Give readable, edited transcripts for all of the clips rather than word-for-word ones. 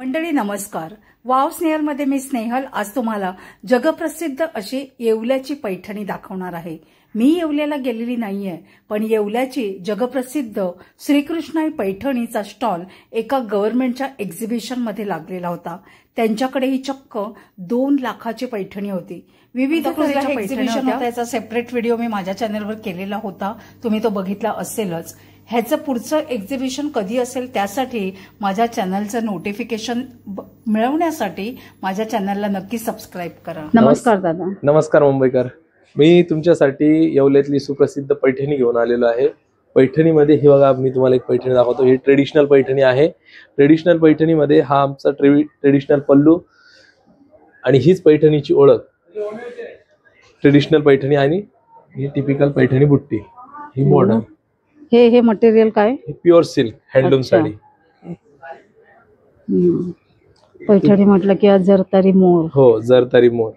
मंडळी नमस्कार. वाव स्नेहलमध्ये मी स्नेहल आज तुम्हाला जगप्रसिद्ध अशी येवल्याची पैठणी दाखवणार आहे. मी येवल्याला गेलेली नाहीये, पण येवल्याची जगप्रसिद्ध श्रीकृष्णाई पैठणीचा स्टॉल एका गव्हर्नमेंटच्या एक्झिबिशन मध्ये लागलेला होता. त्यांच्याकडे ही चक्क 2 लाखाची पैठणी होती. विविध प्रकारच्या एक्झिबिशन होत्या. त्याचा सेपरेट व्हिडिओ मी माझ्या चॅनलवर केलेला होता, तुम्ही तो बघितला असेलच. ह्याचं पुढचं एक्झिबिशन कधी असेल त्यासाठी माझ्या चॅनलचं नोटिफिकेशन मिळवण्यासाठी माझ्या चॅनलला नक्की सबस्क्राईब करा. नमस्कार दादा. नमस्कार मुंबईकर. मी तुमच्यासाठी येवल्यातली सुप्रसिद्ध पैठणी घेऊन आलेलो आहे. पैठणीमध्ये ही बघा, मी तुम्हाला एक पैठणी दाखवतो. ही ट्रेडिशनल पैठणी आहे. ट्रेडिशनल पैठणीमध्ये हा आमचा ट्रेडिशनल पल्लू आणि हीच पैठणीची ओळख. ट्रेडिशनल पैठणी आणि ही टिपिकल पैठणी बुट्टी, ही मॉडर्न. हे मटेरियल काय? Pure silk handloom sari. Paithani म्हटलं की जरतारी मोर. हो, जरतारी मोर.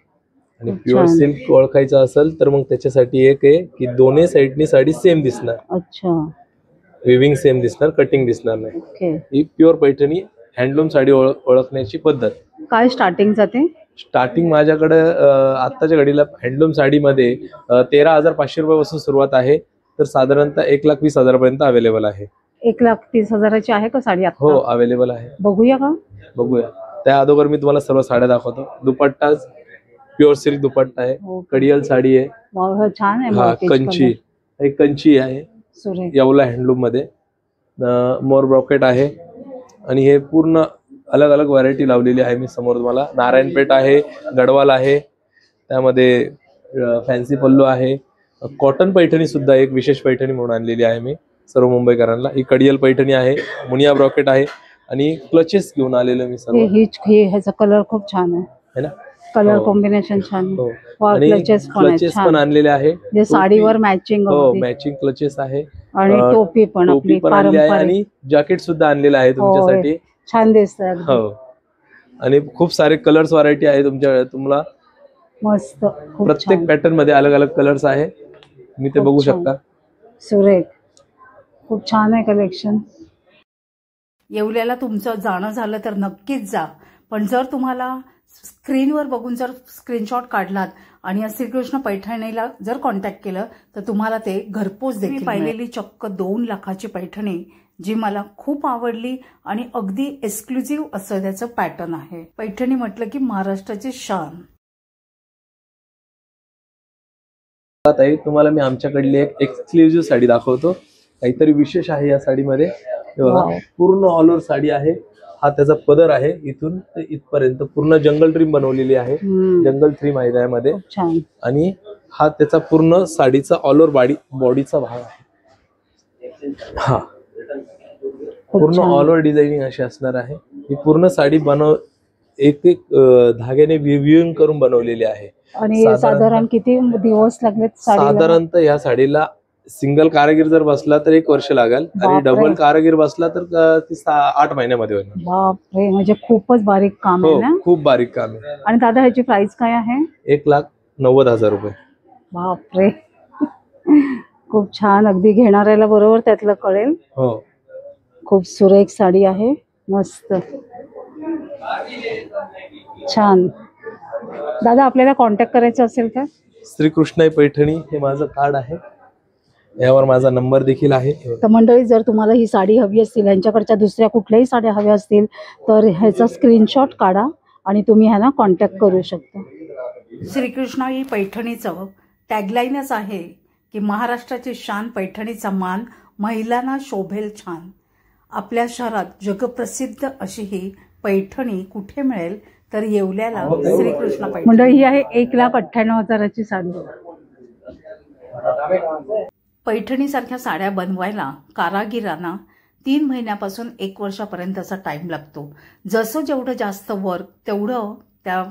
आणि प्युअर सिल्क ओळखायचं असेल तर मग त्याच्यासाठी एक आहे की दोन्ही साइडनी साडी सेम दिसणार. अच्छा. विविंग सेम दिसणार, कटिंग दिसणार नाही. ही प्युअर पैठणी हँडलूम साडी ओळखण्याची पद्धत. काय स्टार्टिंग जाते? स्टार्टिंग माझ्याकडे आत्ताच्या घडीला हँडलूम साडीमध्ये 13,500 रुपयापासून सुरुवात आहे, तर साधारणतः 1,20,000 पर्यंत अवेलेबल आहे. 1,30,000ची आहे का साडी? हो, अवेलेबल आहे. बघूया का? बघूया. त्या अगोदर मी तुम्हाला सर्व साड्या दाखवतो. दुपट्टा प्युअर सिल्क दुपट्टा आहे. कडियल साडी आहे. छान आहे. कंची, एक कंची आहे येवला हँडलूम मध्ये. मोर ब्रॉकेट आहे आणि हे पूर्ण अलग अलग व्हरायटी लावलेली आहे. मी समोर तुम्हाला नारायणपेठ आहे, गडवाल आहे, त्यामध्ये फॅन्सी पल्लू आहे. कॉटन पैठणी सुद्धा एक विशेष पैठणी म्हणून आणलेली आहे मी सर्व मुंबईकरांना. ही कडियल पैठणी आहे, मुनिया ब्रॉकेट आहे आणि क्लचेस घेऊन आलेलो मी सर्व. ह्याचा कलर खूप छान आहे ना, कलर कॉम्बिनेशन छान. क्लचेस पण आणलेले आहे, साडीवर मॅचिंग. हो, मॅचिंग क्लचेस आहे आणि टोपी पण आणली आहे आणि जॅकेट सुद्धा आणलेलं आहे तुमच्यासाठी. छान दिसतं. हो, आणि खूप सारे कलर्स व्हरायटी आहे तुम्हाला. मस्त. प्रत्येक पॅटर्न मध्ये अलग अलग कलर्स आहे, मी ते बघू शकता. सुरेख, खूप छान आहे कलेक्शन. येवल्याला तुमचं जाणं झालं तर नक्कीच जा, पण जर तुम्हाला स्क्रीनवर बघून जर स्क्रीनशॉट काढलात आणि श्रीकृष्ण पैठणीला जर कॉन्टॅक्ट केलं तर तुम्हाला ते घरपोच देखील पाहिलेली चक्क 2 लाखाची पैठणी जी मला खूप आवडली आणि अगदी एक्सक्लुझिव्ह असं त्याचं पॅटर्न आहे. पैठणी म्हटलं की महाराष्ट्राची शान. तुम्हाला मी आमच्याकडली एक एक्सक्लुझिव्ह साडी दाखवतो. काहीतरी विशेष आहे या साडीमध्ये. पूर्ण ऑल ओव्हर साडी आहे. हा त्याचा पदर आहे, इथून ते इथपर्यंत पूर्ण जंगल ट्रीम बनवलेली आहे. जंगल थ्रीम आहे त्यामध्ये. आणि हा त्याचा पूर्ण साडीचा ऑल ओव्हर बॉडीचा भाग आहे. हा पूर्ण ऑल ओव्हर डिझायनिंग अशी असणार आहे. ही पूर्ण साडी एक धाग्याने व्ह्यूइंग करून बनवलेली आहे. आणि साधारण किती दिवस लागले? साधारणतः या साडीला सिंगल कारागीर जर बसला तर 1 वर्ष लागेल आणि डबल कारागीर बसला तर 8 महिन्यामध्ये होईल. बापरे, म्हणजे खूपच बारीक काम आहे ना? खूप बारीक काम आहे. आणि दादा ह्याची प्राइस काय आहे? 1,90,000 रुपये. बापरे, खूप छान. अगदी घेणाऱ्याला बरोबर त्यातलं कळेल. हो, खूप सुरेख साडी आहे, मस्त छान. दादा आपल्याला कॉन्टॅक्ट करायचं असेल का? श्रीकृष्णाई पैठणी हे माझं कार्ड आहे, यावर माझा नंबर देखील आहे. तर मंडळी, जर तुम्हाला ही साडी हवी असतील, यांच्याकडच्या दुसऱ्या कुठल्याही साड्या हव्या असतील तर ह्याचा स्क्रीनशॉट काढा आणि तुम्ही ह्यांना कॉन्टॅक्ट करू शकता. श्रीकृष्णाई पैठणीचं टॅगलाईनच आहे की महाराष्ट्राची शान, पैठणीचा मान, महिलांना शोभेल छान. आपल्या शहरात जगप्रसिद्ध अशी ही पैठणी कुठे मिळेल तर येवल्याला श्रीकृष्ण पैठणी. मंडळी, ही आहे 1,98,000ची साडी. पैठणीसारख्या साड्या बनवायला कारागिरांना 3 महिन्यापासून 1 वर्षापर्यंतचा टाइम लागतो. जसं जेवढं जास्त वर्क तेवढं त्या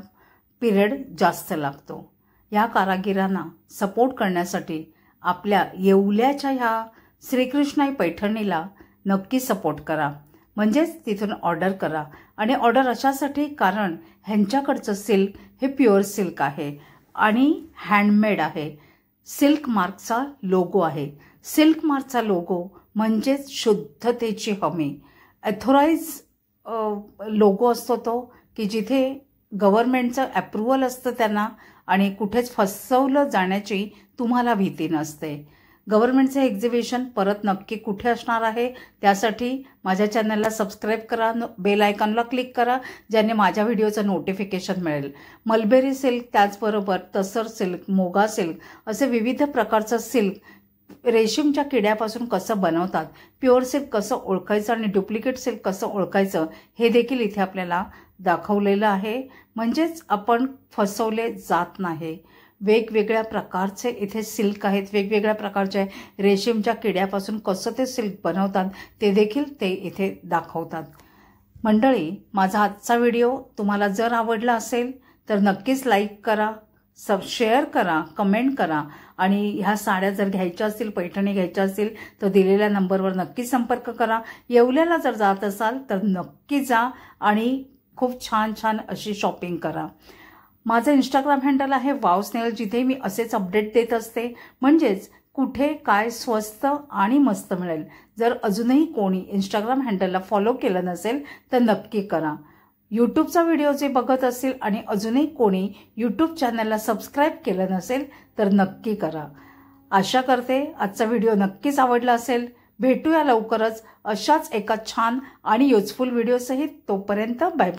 पिरियड जास्त लागतो. या कारागिरांना सपोर्ट करण्यासाठी आपल्या येवल्याच्या ह्या श्रीकृष्णाई पैठणीला नक्की सपोर्ट करा. म्हणजेच तिथून ऑर्डर करा. आणि ऑर्डर अशासाठी कारण ह्यांच्याकडचं सिल्क हे प्युअर सिल्क आहे आणि हँडमेड आहे. सिल्क मार्कचा लोगो आहे. सिल्क मार्कचा लोगो म्हणजेच शुद्धतेची हमी. ऑथोराइज लोगो असतो तो की जिथे गव्हर्नमेंटचं अप्रुव्हल असतं त्यांना आणि कुठेच फसवलं जाण्याची तुम्हाला भीती नसते. गव्हर्नमेंटचं एक्झिबिशन परत नक्की कुठे असणार आहे त्यासाठी माझ्या चॅनलला सबस्क्राईब करा, बेल आयकॉनला क्लिक करा, ज्याने माझ्या व्हिडिओचं नोटिफिकेशन मिळेल. मलबेरी सिल्क, त्याचबरोबर तसर सिल्क, मोगा सिल्क असे विविध प्रकारचं सिल्क रेशीमच्या किड्यापासून कसं बनवतात, प्युअर सिल्क कसं ओळखायचं आणि डुप्लिकेट सिल्क कसं ओळखायचं हे देखील इथे आपल्याला दाखवलेलं आहे. म्हणजेच आपण फसवले जात नाही. वेगवेगळ्या प्रकारचे इथे सिल्क आहेत, वेगवेगळ्या प्रकारचे रेशीमच्या किड्यापासून कसं ते सिल्क बनवतात ते देखील ते इथे दाखवतात. मंडळी, माझा आजचा व्हिडिओ तुम्हाला जर आवडला असेल तर नक्कीच लाईक करा, शेअर करा, कमेंट करा आणि ह्या साड्या जर घ्यायच्या असतील, पैठणी घ्यायच्या असतील तर दिलेल्या नंबरवर नक्की संपर्क करा. येवल्याला जर जात असाल तर नक्की जा आणि खूप छान छान अशी शॉपिंग करा. माझं इंस्टाग्राम हँडल आहे वाव स्नेहल, जिथे मी असेच अपडेट देत असते. म्हणजेच कुठे काय स्वस्त आणि मस्त मिळेल. जर अजूनही कोणी इंस्टाग्राम हँडलला फॉलो केलं नसेल तर नक्की करा. यूट्यूबचा व्हिडिओ जे बघत असेल आणि अजूनही कोणी यूट्यूब चॅनलला सबस्क्राईब केलं नसेल तर नक्की करा. आशा करते आजचा व्हिडिओ नक्कीच आवडला असेल. भेटूया लवकरच अशाच एका छान आणि युजफुल व्हिडिओसहित. तोपर्यंत बाय.